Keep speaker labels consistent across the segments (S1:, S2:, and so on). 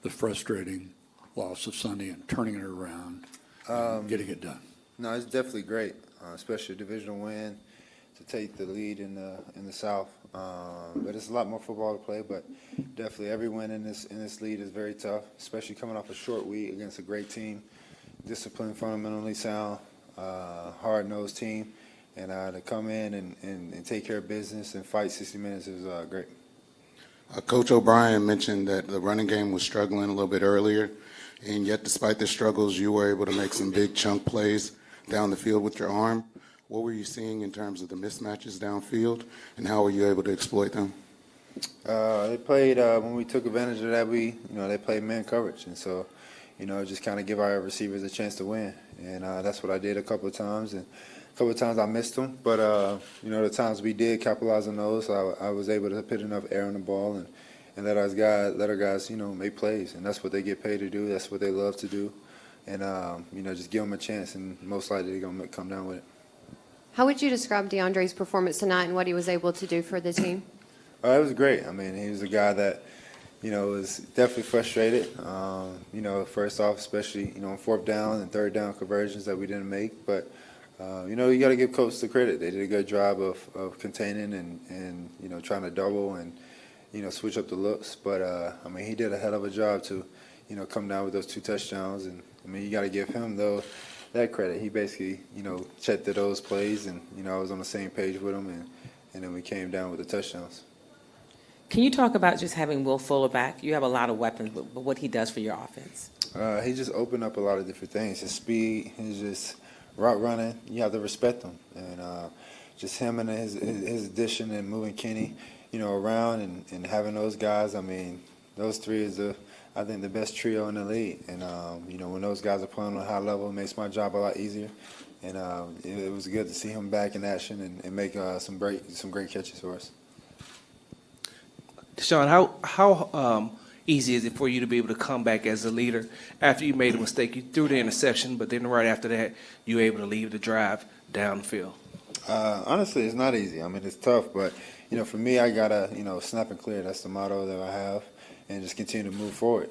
S1: the frustrating loss of Sunday and turning it around and getting it done?
S2: No, it's definitely great, especially a divisional win to take the lead in the South. But it's a lot more football to play. But definitely every win in this league is very tough, especially coming off a short week against a great team, disciplined, fundamentally sound, hard-nosed team, and to come in and take care of business and fight 60 minutes is great.
S3: Coach O'Brien mentioned that the running game was struggling a little bit earlier, and yet despite the struggles, you were able to make some big chunk plays down the field with your arm. What were you seeing in terms of the mismatches downfield, and how were you able to exploit them?
S2: They played when we took advantage of that. They played man coverage, and so just kind of give our receivers a chance to win, and that's what I did a couple of times, and a couple of times I missed them, but the times we did capitalize on those, I was able to put enough air on the ball and let our guys make plays, and that's what they get paid to do. That's what they love to do, and just give them a chance, and most likely they're gonna come down with it.
S4: How would you describe DeAndre's performance tonight and what he was able to do for the team?
S2: It was great. I mean, he was a guy that, was definitely frustrated. First off, especially, on fourth down and third down conversions that we didn't make. But, you got to give coach the credit. They did a good job of containing and trying to double and, switch up the looks. But, he did a hell of a job to, come down with those 2 touchdowns. And, you got to give him, though, that credit. He basically, checked to those plays, and, I was on the same page with him, and then we came down with the touchdowns.
S5: Can you talk about just having Will Fuller back? You have a lot of weapons, but what he does for your offense?
S2: He just opened up a lot of different things. His speed, his just route running, you have to respect him. And just him and his addition and moving Kenny, around and having those guys, those 3 is I think the best trio in the league. And, when those guys are playing on a high level, it makes my job a lot easier. And it was good to see him back in action and make some great catches for us.
S6: Deshaun, how easy is it for you to be able to come back as a leader after you made a mistake? You threw the interception, but then right after that, you were able to leave the drive downfield.
S2: Honestly, it's not easy. It's tough, but for me, I gotta snap and clear. That's the motto that I have, and just continue to move forward.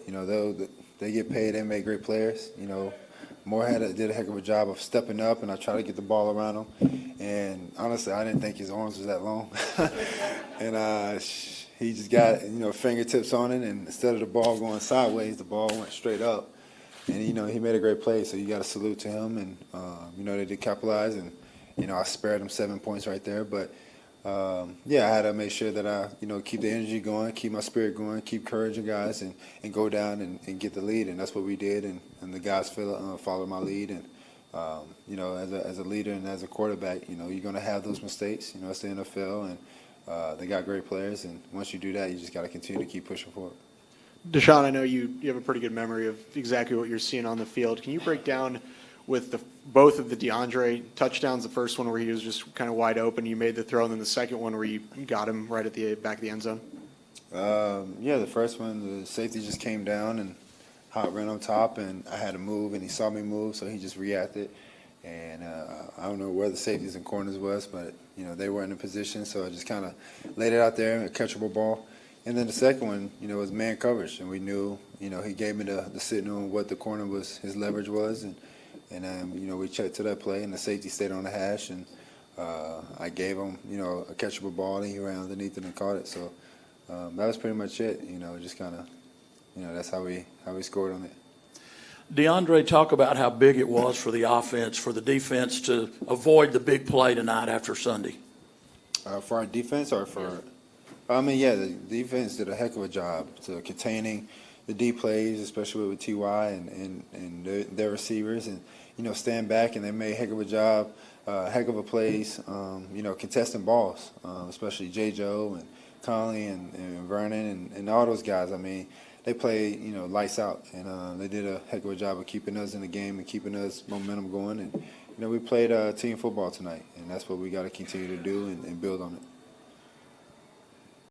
S2: They get paid. They make great players. Moorhead did a heck of a job of stepping up, and I tried to get the ball around him. And honestly, I didn't think his arms was that long, and he just got fingertips on it, and instead of the ball going sideways, the ball went straight up. And he made a great play, so you got to salute to him. And they did capitalize, and I spared him 7 points right there. But I had to make sure that I keep the energy going, keep my spirit going, keep encouraging guys, and go down and get the lead. And that's what we did, and the guys followed my lead. And as a leader and as a quarterback, you're going to have those mistakes. It's the NFL, and they got great players, and once you do that, you just got to continue to keep pushing forward.
S7: Deshaun, I know you have a pretty good memory of exactly what you're seeing on the field. Can you break down with both of the DeAndre touchdowns, the first one where he was just kind of wide open, you made the throw, and then the second one where you got him right at the back of the end zone?
S2: The first one, the safety just came down and hot ran on top, and I had to move, and he saw me move, so he just reacted. And I don't know where the safeties and corners was, but they were in a position, so I just kind of laid it out there, a catchable ball. And then the second one, was man coverage, and we knew, he gave me the signal on what the corner was, his leverage was, and we checked to that play, and the safety stayed on the hash, and I gave him, a catchable ball, and he ran underneath it and caught it. So that was pretty much it. Just kind of, that's how we scored on it.
S8: DeAndre, talk about how big it was for the offense, for the defense to avoid the big play tonight after Sunday.
S2: For our defense or for – the defense did a heck of a job to containing the deep plays, especially with T.Y. and their receivers, and, stand back, and they made a heck of a job, heck of a plays, contesting balls, especially J. Joe and Conley and Vernon and all those guys. They played, lights out, and they did a heck of a job of keeping us in the game and keeping us momentum going. And, we played team football tonight, and that's what we got to continue to do and build on it.